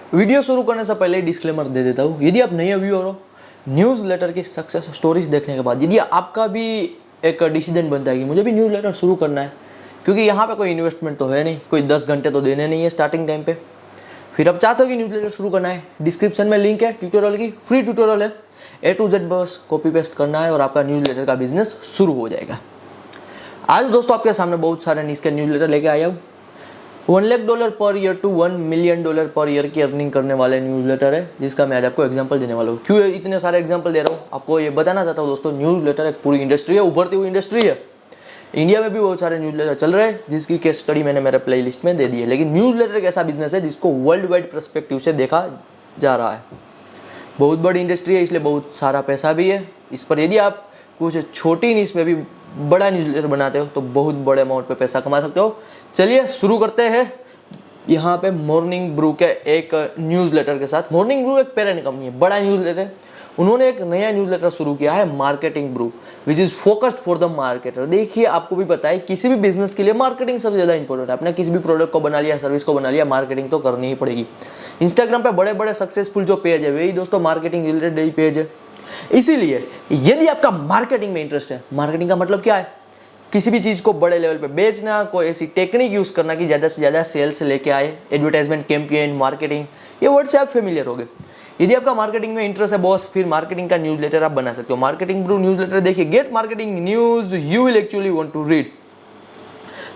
Video शुरू करने से पहले डिस्क्लेमर दे देता हूँ, यदि आप नए व्यूअर हो, न्यूज़लेटर की सक्सेस स्टोरीज देखने के बाद यदि आपका भी एक डिसीजन बनता है कि मुझे भी न्यूज़लेटर शुरू करना है, क्योंकि यहाँ पे कोई इन्वेस्टमेंट तो है नहीं, कोई 10 घंटे तो देने नहीं है स्टार्टिंग टाइम पे, फिर आप चाहते हो कि न्यूज़लेटर शुरू करना है, डिस्क्रिप्शन में लिंक है ट्यूटोरियल की, फ्री ट्यूटोरियल है, A to Z बस कॉपी पेस्ट करना है और आपका न्यूज़लेटर का बिजनेस शुरू हो जाएगा। आज दोस्तों आपके सामने बहुत सारे नीच के न्यूज़लेटर लेके आया हूँ। $1,00,000 per year to $1 million per year की अर्निंग करने वाले न्यूज़लेटर है, जिसका मैं आज आपको एग्जांपल देने वाला हूँ। क्यों इतने सारे एग्जांपल दे रहा हूँ, आपको ये बताना चाहता हूँ दोस्तों, न्यूज़लेटर एक पूरी इंडस्ट्री है, उभरती हुई इंडस्ट्री है। इंडिया में भी बहुत सारे न्यूज़लेटर चल रहे हैं, जिसकी केस स्टडी मैंने मेरे प्लेलिस्ट में दे दी है। लेकिन न्यूज़लेटर एक ऐसा बिजनेस है जिसको वर्ल्ड वाइड पर्सपेक्टिव से देखा जा रहा है। बहुत बड़ी इंडस्ट्री है, इसलिए बहुत सारा पैसा भी है इस पर। यदि आप कुछ छोटी नीश में भी बड़ा न्यूज़लेटर बनाते हो तो बहुत बड़े अमाउंट पे पैसा कमा सकते हो। चलिए शुरू करते हैं यहाँ पे मॉर्निंग ब्रू के एक न्यूज़लेटर के साथ। मॉर्निंग ब्रू एक पेरेंट कंपनी है, बड़ा न्यूज़लेटर है। उन्होंने एक नया न्यूज़लेटर शुरू किया है, marketing brew, which is focused for the marketer. देखिए, आपको भी पता है किसी भी बिजनेस के लिए मार्केटिंग सबसे ज़्यादा इंपॉर्टेंट है। आपने किसी भी प्रोडक्ट को बना लिया, सर्विस को बना लिया, मार्केटिंग तो करनी ही पड़ेगी। इंस्टाग्राम पे बड़े बड़े सक्सेसफुल जो पेज है वही दोस्तों मार्केटिंग रिलेटेड ही पेज है। इसीलिए यदि आपका मार्केटिंग में इंटरेस्ट है, मार्केटिंग का मतलब क्या है, किसी भी चीज़ को बड़े लेवल पे बेचना, कोई ऐसी टेक्निक यूज़ करना कि ज़्यादा से ज़्यादा सेल्स लेके आए, एडवर्टाइजमेंट कैंपेन, मार्केटिंग, ये वर्ड से आप फेमिलियर हो गए। यदि आपका मार्केटिंग में इंटरेस्ट है बॉस, फिर मार्केटिंग का न्यूज़लेटर आप बना सकते हो। मार्केटिंग ब्रू न्यूज़लेटर देखिए, get marketing news you will actually want to read.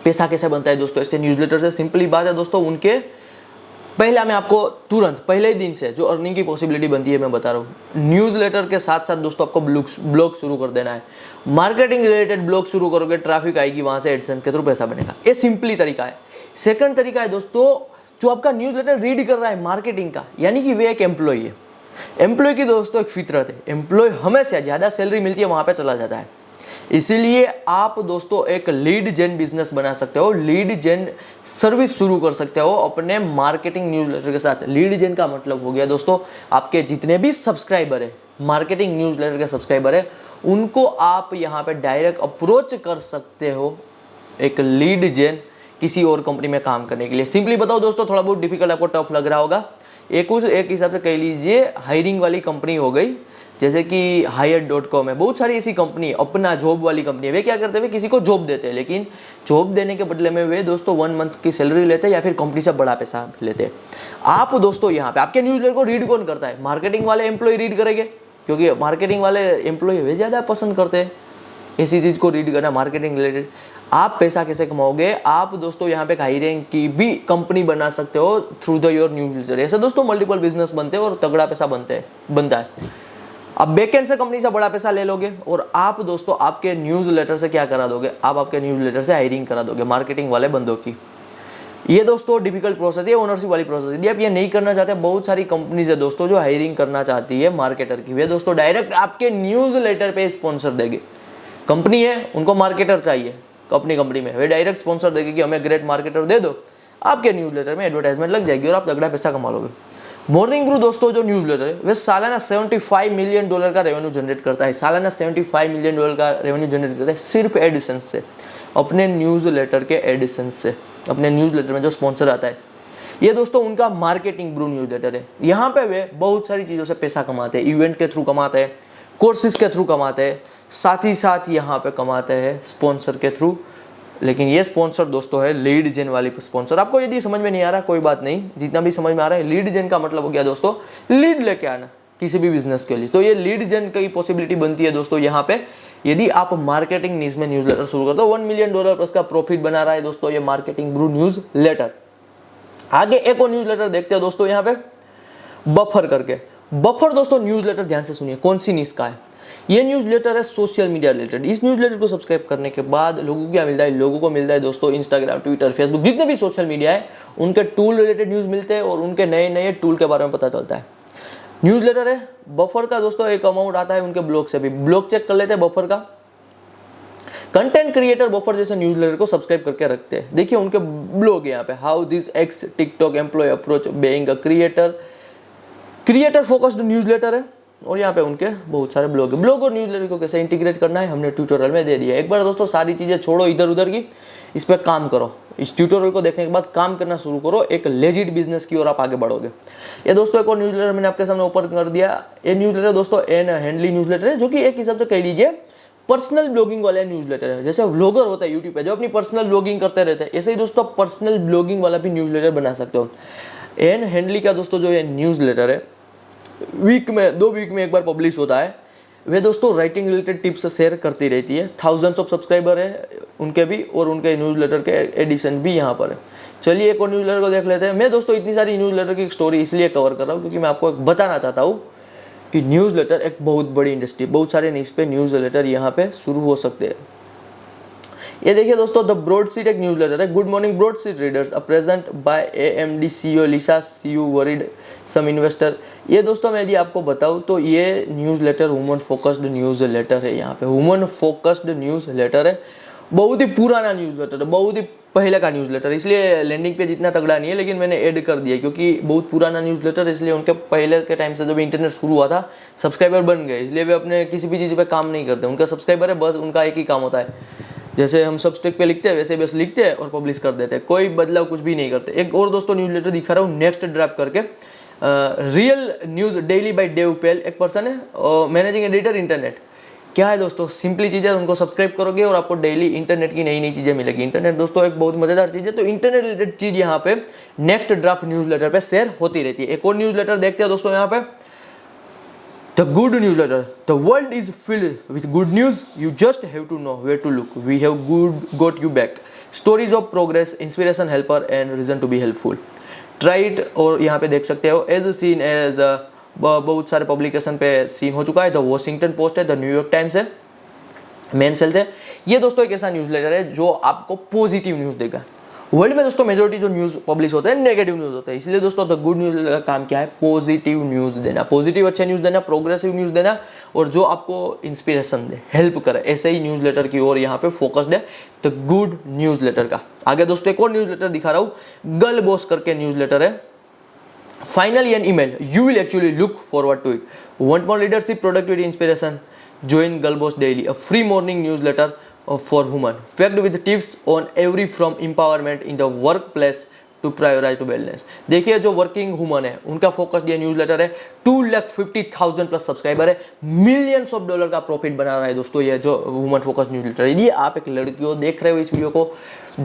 पैसा कैसे बनता है दोस्तों इससे न्यूज़लेटर से? सिंपली बात है दोस्तों, उनके पहला मैं आपको तुरंत पहले ही दिन से जो अर्निंग की पॉसिबिलिटी बनती है मैं बता रहा हूँ। न्यूज़लेटर के साथ साथ दोस्तों आपको ब्लॉग शुरू कर देना है। मार्केटिंग रिलेटेड ब्लॉग शुरू करोगे, ट्रैफिक आएगी, वहाँ से एडसेंस के थ्रू पैसा बनेगा। ये सिंपली तरीका है। सेकंड तरीका है दोस्तों, जो आपका न्यूज़लेटर रीड कर रहा है मार्केटिंग का, यानी कि वे एक एम्प्लॉय है। एम्प्लॉय की दोस्तों एक फितरत है, एम्प्लॉय हमेशा ज़्यादा सैलरी मिलती है वहाँ पर चला जाता है। इसीलिए आप दोस्तों एक लीड जेन बिजनेस बना सकते हो, लीड जेन सर्विस शुरू कर सकते हो अपने मार्केटिंग न्यूज़लेटर के साथ। लीड जेन का मतलब हो गया दोस्तों, आपके जितने भी सब्सक्राइबर है, मार्केटिंग न्यूज़लेटर के सब्सक्राइबर है, उनको आप यहाँ पे डायरेक्ट अप्रोच कर सकते हो एक लीड जेन किसी और कंपनी में काम करने के लिए। सिंपली बताओ दोस्तों, थोड़ा बहुत डिफिकल्ट आपको टफ लग रहा होगा। एक हिसाब से कह लीजिए हायरिंग वाली कंपनी हो गई, जैसे कि Hired.com है, बहुत सारी ऐसी कंपनी, अपना जॉब वाली कंपनी है। वे क्या करते हैं, वे किसी को जॉब देते हैं, लेकिन जॉब देने के बदले में वे दोस्तों 1 मंथ की सैलरी लेते हैं या फिर कंपनी से बड़ा पैसा लेते हैं। आप दोस्तों यहाँ पे आपके न्यूज़लेटर को रीड कौन करता है? मार्केटिंग वाले एम्प्लॉय रीड करेंगे, क्योंकि मार्केटिंग वाले एम्प्लॉय वे ज़्यादा पसंद करते हैं ऐसी चीज़ को रीड करना, मार्केटिंग रिलेटेड। आप पैसा कैसे कमाओगे? आप दोस्तों यहाँ पे हायरिंग की भी कंपनी बना सकते हो थ्रू द योर न्यूज़लेटर। ऐसे दोस्तों मल्टीपल बिजनेस बनते हैं और तगड़ा पैसा बनता है। अब बैकएंड से कंपनी से बड़ा पैसा ले लोगे और आप दोस्तों आपके न्यूज़लेटर से क्या करा दोगे, आप आपके न्यूज़लेटर से हायरिंग करा दोगे मार्केटिंग वाले बंदों की। ये दोस्तों डिफिकल्ट प्रोसेस है, ओनरशिप वाली प्रोसेस। यदि आप ये नहीं करना चाहते, बहुत सारी कंपनीज है दोस्तों जो हायरिंग करना चाहती है मार्केटर की, वे दोस्तों डायरेक्ट आपके न्यूज़लेटर पे स्पॉन्सर देंगे। कंपनी है, उनको मार्केटर चाहिए अपनी कंपनी में, वे डायरेक्ट स्पॉन्सर देंगे कि हमें ग्रेट मार्केटर दे दो, आपके न्यूज़लेटर में एडवर्टाइजमेंट लग जाएगी और आप तगड़ा पैसा कमा लोगे। मॉर्निंग ब्रू दोस्तों जो न्यूज़लेटर है वह सालाना $75 मिलियन का रेवेन्यू जनरेट करता है। सालाना $75 मिलियन का रेवेन्यू जनरेट करता है सिर्फ एडिशंस से, अपने न्यूज़लेटर के एडिशंस से, अपने न्यूज़लेटर में जो स्पॉन्सर आता है। ये दोस्तों उनका मार्केटिंग ब्रू न्यूज़लेटर है। यहाँ पे वे बहुत सारी चीज़ों से पैसा कमाते हैं, इवेंट के थ्रू कमाते हैं, कोर्सेज के थ्रू कमाते हैं, साथ ही साथ यहाँ पे कमाते हैं स्पॉन्सर के थ्रू। लेकिन ये स्पॉन्सर दोस्तों है लीड जेन वाली स्पॉन्सर। आपको यदि समझ में नहीं आ रहा कोई बात नहीं, जितना भी समझ में आ रहा है, लीड जेन का मतलब हो गया दोस्तों लीड लेके आना किसी भी बिजनेस के लिए। तो ये लीड जेन की पॉसिबिलिटी बनती है दोस्तों यहाँ पे, यदि आप मार्केटिंग नीज में न्यूज़लेटर शुरू करते हो। $1 मिलियन प्लस का प्रॉफिट बना रहा है दोस्तों ये मार्केटिंग ब्रू न्यूज़लेटर। आगे एक और न्यूज़लेटर देखते हैं दोस्तों यहाँ पे, बफर करके। बफर दोस्तों न्यूज़लेटर ध्यान से सुनिए, कौन सी नीज का है ये न्यूज़लेटर है? Social media related. इस न्यूज़लेटर को सब्सक्राइब करने के बाद लोगों को क्या मिलता है? लोगों को मिलता है दोस्तों इंस्टाग्राम, ट्विटर, फेसबुक, जितने भी सोशल मीडिया है उनके टूल रिलेटेड न्यूज़ मिलते हैं और उनके नए नए टूल के बारे में पता चलता है। न्यूज़लेटर है बफर का दोस्तों, एक अमाउंट आता है उनके ब्लॉग से भी। ब्लॉग चेक कर लेते हैं बफर का। कंटेंट क्रिएटर बफर जैसे न्यूज़लेटर को सब्सक्राइब करके रखते हैं। देखिए उनके ब्लॉग यहाँ पे, how this X TikTok employ approach being a creator focused newsletter है। और यहाँ पे उनके बहुत सारे ब्लॉग है। ब्लॉग और न्यूज़लेटर को कैसे इंटीग्रेट करना है हमने ट्यूटोरियल में दे दिया। एक बार दोस्तों सारी चीज़ें छोड़ो इधर उधर की, इस पर काम करो। इस ट्यूटोरियल को देखने के बाद काम करना शुरू करो, एक लेजिट बिजनेस की ओर आप आगे बढ़ोगे। ये दोस्तों एक और न्यूज़लेटर मैंने आपके सामने ओपन कर दिया। ये न्यूज़लेटर दोस्तों एन हैंडली न्यूज़लेटर है, जो कि एक हिसाब से कह लीजिए पर्सनल ब्लॉगिंग वाला न्यूज़लेटर है। जैसे व्लॉगर होता है यूट्यूब पे जो अपनी पर्सनल ब्लॉगिंग करते रहते हैं, ऐसे ही दोस्तों पर्सनल ब्लॉगिंग वाला भी न्यूज़लेटर बना सकते हो। एन हैंडली का दोस्तों जो ये न्यूज़लेटर है वीक में 2 वीक में एक बार पब्लिश होता है। वे दोस्तों राइटिंग रिलेटेड टिप्स शेयर करती रहती है। थाउजेंड्स ऑफ सब्सक्राइबर है उनके भी, और उनके न्यूज़लेटर के एडिशन भी यहाँ पर है। चलिए एक और न्यूज़लेटर को देख लेते हैं। मैं दोस्तों इतनी सारी न्यूज़लेटर की स्टोरी इसलिए कवर कर रहा हूँ क्योंकि मैं आपको एक बताना चाहता हूँ कि न्यूज़लेटर एक बहुत बड़ी इंडस्ट्री, बहुत सारे नीश पे न्यूज़लेटर यहाँ पे शुरू हो सकते हैं। ये देखिए दोस्तों, द ब्रॉडशीट एक न्यूज़लेटर है। Good morning broadsheet readers, a present by AMD CEO Lisa, see you worried some investor. ये दोस्तों मैं यदि आपको बताऊँ तो ये न्यूज़लेटर वुमन फोकस्ड न्यूज़लेटर है। यहाँ पे वुमन फोकस्ड न्यूज़लेटर है, बहुत ही पुराना न्यूज़लेटर है, बहुत ही पहले का न्यूज़लेटर, इसलिए लैंडिंग पेज इतना तगड़ा नहीं है, लेकिन मैंने ऐड कर दिया क्योंकि बहुत पुराना न्यूज़लेटर, इसलिए उनके पहले के टाइम से जब इंटरनेट शुरू हुआ था सब्सक्राइबर बन गए, इसलिए वे अपने किसी भी चीज़ पे काम नहीं करते। उनका सब्सक्राइबर है, बस उनका एक ही काम होता है, जैसे हम सबस्टेक पे लिखते हैं वैसे बस लिखते हैं और पब्लिश कर देते हैं, कोई बदलाव कुछ भी नहीं करते। एक और दोस्तों न्यूज़लेटर दिखा रहा हूँ नेक्स्ट ड्रॉप करके, real news daily by Dave Pell, एक पर्सन है, मैनेजिंग एडिटर इंटरनेट। क्या है दोस्तों, सिंपली चीज़ है, उनको सब्सक्राइब करोगे और आपको डेली इंटरनेट की नई नई चीज़ें मिलेगी। इंटरनेट दोस्तों एक बहुत मज़ेदार चीज़ है, तो इंटरनेट रिलेटेड चीज़ यहाँ पे नेक्स्ट ड्राफ्ट न्यूज़लेटर पे शेयर होती रहती है। एक और न्यूज़लेटर देखते हैं दोस्तों यहाँ पे, the good newsletter, the world is filled with good news, you just have to know where to look, we have got you back, stories of progress, inspiration, helper and reason to be helpful, try it. और यहाँ पे देख सकते हो as seen as बहुत सारे publication पे scene हो चुका है। द वॉशिंगटन पोस्ट है, द न्यूयॉर्क टाइम्स है, मेन सेल्थ है। ये दोस्तों एक ऐसा न्यूज़लेटर है जो आपको पॉजिटिव न्यूज़ देगा। वर्ल्ड में दोस्तों मेजोरिटी जो न्यूज़ पब्लिश होते हैं नेगेटिव न्यूज़ होते हैं, इसलिए दोस्तों द गुड न्यूज़ का काम क्या है, पॉजिटिव न्यूज़ देना, पॉजिटिव अच्छे न्यूज़ देना, प्रोग्रेसिव न्यूज़ देना, और जो आपको इंस्पिरेशन दे, हेल्प करे, ऐसे ही न्यूज़लेटर की ओर यहाँ पे फोकस्ड है द गुड न्यूज़लेटर का। आगे दोस्तों एक और न्यूज़लेटर दिखा रहा हूँ, गर्ल बॉस करके न्यूज़लेटर है। Finally an email, you will actually look forward to it. Want more leadership, productivity, inspiration? Join Girl Boss Daily, a free morning newsletter for women, packed with tips on every from empowerment in the workplace to prioritize to wellness। देखिए जो working woman है उनका focus ये newsletter है। 2,50,000 plus subscriber है, millions of dollar का profit बना रहा है दोस्तों ये जो वुमन फोकस न्यूज़लेटर है। यदि आप एक लड़की हो, देख रहे हो इस वीडियो को,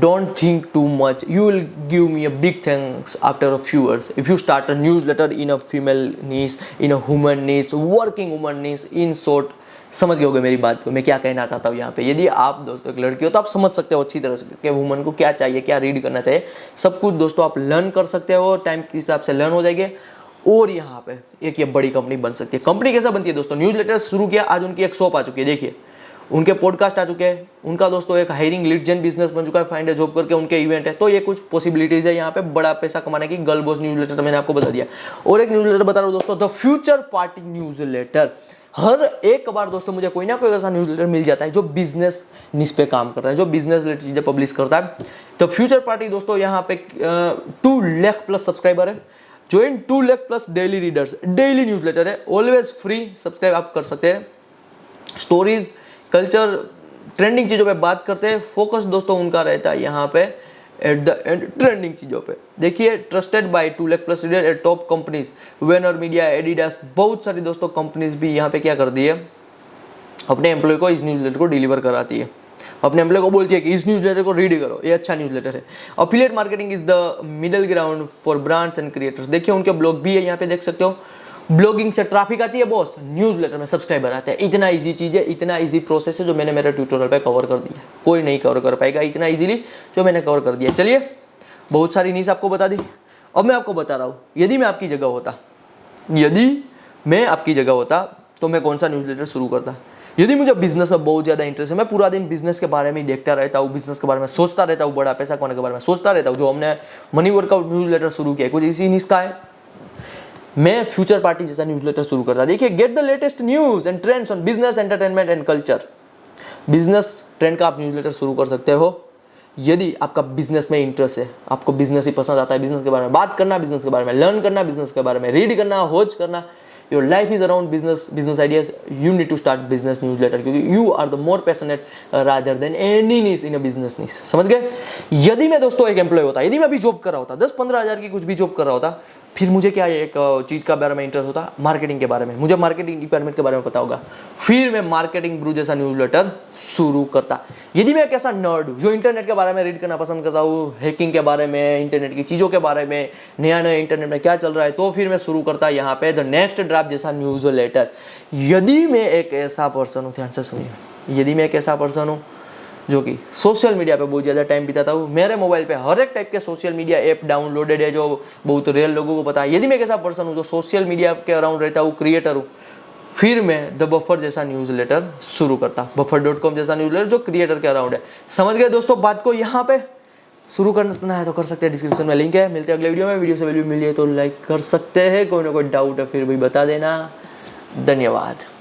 don't think too much, you will give me a big thanks after a few years if you start a newsletter in a female niche, in a woman niche, working woman niche, in short। समझ गए होगे मेरी बात को, मैं क्या कहना चाहता हूँ यहाँ पे। यदि आप दोस्तों एक लड़की हो तो आप समझ सकते हो अच्छी तरह से कि वुमन को क्या चाहिए, क्या रीड करना चाहिए, सब कुछ दोस्तों आप लर्न कर सकते हो, टाइम के हिसाब से लर्न हो जाएंगे, और यहाँ पे एक ये बड़ी कंपनी बन सकती है। कंपनी कैसा बनती है दोस्तों, न्यूज़लेटर शुरू किया, आज उनकी एक शॉप आ चुकी है, देखिए उनके पॉडकास्ट आ चुके हैं, उनका दोस्तों एक हायरिंग लीड जेन बिजनेस बन चुका है, फाइंड ए जॉब करके उनके इवेंट है। तो ये कुछ पॉसिबिलिटीज है यहाँ पे बड़ा पैसा कमाने की। गर्ल बॉस न्यूज़लेटर मैंने आपको बता दिया, और एक न्यूज़लेटर बता रहा हूँ दोस्तों, द फ्यूचर पार्टी न्यूज़लेटर। हर एक बार दोस्तों मुझे कोई ना कोई ऐसा न्यूज़लेटर मिल जाता है जो बिजनेस निश पे काम करता है, जो बिजनेस रिलेटेड चीजें पब्लिश करता है। तो फ्यूचर पार्टी दोस्तों यहाँ पे 2 लाख प्लस सब्सक्राइबर है, join 2 lakh plus daily readers, daily newsletter है, ऑलवेज फ्री, सब्सक्राइब आप कर सकते हैं। स्टोरीज, कल्चर, ट्रेंडिंग चीज़ों पे बात करते हैं, फोकस दोस्तों उनका रहता है यहाँ पे एट द एंड ट्रेंडिंग चीज़ों पे। देखिए trusted bye 2 lakh plus reader eight top companies, Vanern media, Adidas, बहुत सारी दोस्तों कंपनीज भी यहाँ पे क्या कर दी है, अपने एम्प्लॉय को इस न्यूज़लेटर को डिलीवर कराती है, अपने एम्प्लॉय को बोलती है कि इस न्यूज़लेटर को रीड करो, ये अच्छा न्यूज़लेटर है। Affiliate marketing is the middle ground for brands and creators. देखिए उनके ब्लॉग भी है, यहाँ पे देख सकते हो, ब्लॉगिंग से ट्रैफिक आती है बॉस, न्यूज़लेटर में सब्सक्राइबर आते हैं। इतना इजी चीज़ है, इतना इजी प्रोसेस है जो मैंने मेरे ट्यूटोरियल पे कवर कर दिया, कोई नहीं कवर कर पाएगा इतना इजीली जो मैंने कवर कर दिया। चलिए बहुत सारी नीश आपको बता दी, अब मैं आपको बता रहा हूँ, यदि मैं आपकी जगह होता तो मैं कौन सा न्यूज़लेटर शुरू करता। यदि मुझे बिजनेस में बहुत ज़्यादा इंटरेस्ट है, मैं पूरा दिन बिजनेस के बारे में ही देखता रहता हूँ, बिजनेस के बारे में सोचता रहता हूँ, बड़ा पैसा कमाने के बारे में सोचता रहता हूँ, जो हमने मनी वर्कआउट न्यूज़लेटर शुरू किया कुछ इसी नीश का है, मैं फ्यूचर पार्टी जैसा न्यूज़लेटर शुरू करता। देखिए get the latest news and trends on business, entertainment and culture. Business trend का आप न्यूज़लेटर शुरू कर सकते हो यदि आपका बिजनेस में इंटरेस्ट है, आपको बिजनेस ही पसंद आता है, बिजनेस के बारे में बात करना, बिजनेस के बारे में लर्न करना, बिजनेस के बारे में रीड करना, होज करना, your life is around business ideas, you need to start business newsletter, क्योंकि you are the more passionate rather than any niche in a business niche. समझ गए? यदि मैं दोस्तों एक एम्प्लॉय होता, यदि मैं अभी जॉब कर रहा होता, 10-15 हज़ार की कुछ भी जॉब कर रहा होता, फिर मुझे क्या एक चीज़ का बारे में इंटरेस्ट होता, मार्केटिंग के बारे में, मुझे मार्केटिंग डिपार्टमेंट के बारे में पता होगा, फिर मैं मार्केटिंग ब्रू जैसा न्यूज़लेटर शुरू करता। यदि मैं एक ऐसा नर्ड हूँ जो इंटरनेट के बारे में रीड करना पसंद करता हूँ, हैकिंग के बारे में, इंटरनेट की चीज़ों के बारे में, नया नया इंटरनेट में क्या चल रहा है, तो फिर मैं शुरू करता यहाँ पे द नेक्स्ट ड्राफ्ट जैसा न्यूज़लेटर। यदि मैं एक ऐसा पर्सन हूँ, ध्यान से सुनिए, यदि मैं एक ऐसा पर्सन हूँ जो कि सोशल मीडिया पे बहुत ज़्यादा टाइम बिताता हूँ, मेरे मोबाइल पे हर एक टाइप के सोशल मीडिया ऐप डाउनलोडेड है जो बहुत रियल लोगों को पता है, यदि मैं एक ऐसा पर्सन हूँ जो सोशल मीडिया के अराउंड रहता हूँ, क्रिएटर हूँ, फिर मैं द बफर जैसा न्यूज़लेटर शुरू करता, buffer.com जैसा न्यूज़लेटर जो क्रिएटर के अराउंड है। समझ गए दोस्तों बात को? यहाँ पे शुरू करना है तो कर सकते हैं, डिस्क्रिप्शन में लिंक है। मिलते हैं अगले वीडियो में। वीडियो से वैल्यू मिली है तो लाइक कर सकते हैं, कोई ना कोई डाउट है फिर भी बता देना। धन्यवाद।